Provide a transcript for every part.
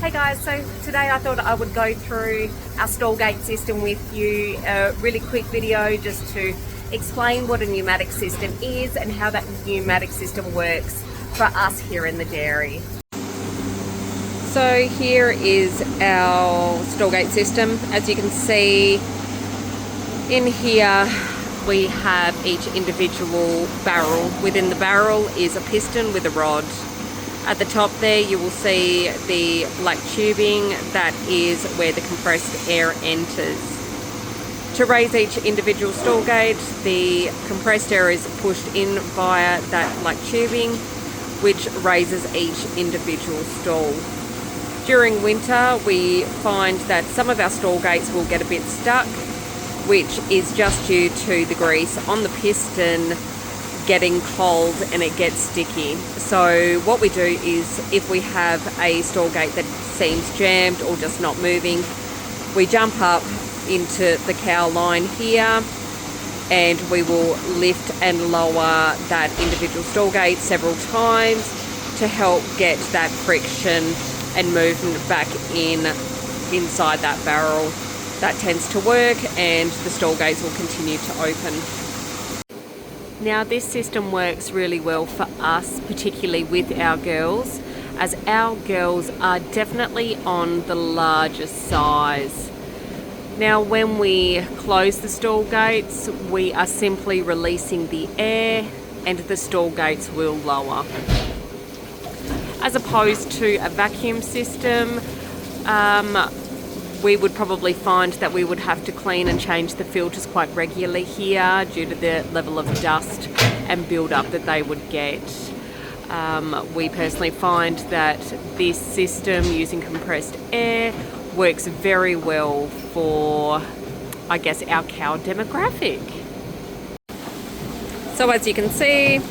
Hey guys, so today I thought I would go through our stall gate system with you, a really quick video just to explain what a pneumatic system is and how that pneumatic system works for us here in the dairy. So here is our stall gate system. As you can see in here, we have each individual barrel. Within the barrel is a piston with a rod. At the top there you will see the black tubing, that is where the compressed air enters. To raise each individual stall gate, the compressed air is pushed in via that black tubing, which raises each individual stall. During winter we find that some of our stall gates will get a bit stuck, which is just due to the grease on the piston getting cold and it gets sticky. So what we do is, if we have a stall gate that seems jammed or just not moving, we jump up into the cow line here and we will lift and lower that individual stall gate several times to help get that friction and movement back inside that barrel. That tends to work and the stall gates will continue to open. Now this system works really well for us, particularly with our girls, as our girls are definitely on the larger size. Now when we close the stall gates, we are simply releasing the air and the stall gates will lower. As opposed to a vacuum system, we would probably find that we would have to clean and change the filters quite regularly here due to the level of dust and build-up that they would get. We personally find that this system using compressed air works very well for, I guess, our cow demographic. So as you can see,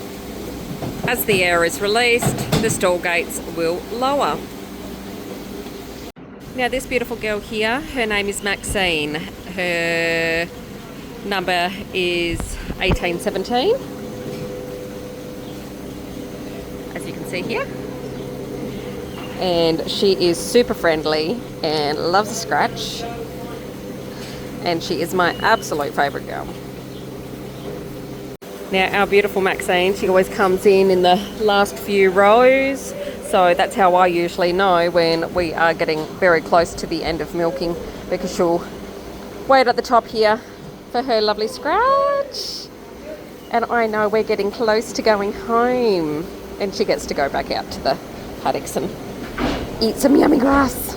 as the air is released, the stall gates will lower. Now this beautiful girl here, her name is Maxine. Her number is 1817, as you can see here. And she is super friendly and loves a scratch. And she is my absolute favourite girl. Now our beautiful Maxine, she always comes in the last few rows. So that's how I usually know when we are getting very close to the end of milking, because she'll wait at the top here for her lovely scratch. And I know we're getting close to going home and she gets to go back out to the paddocks and eat some yummy grass.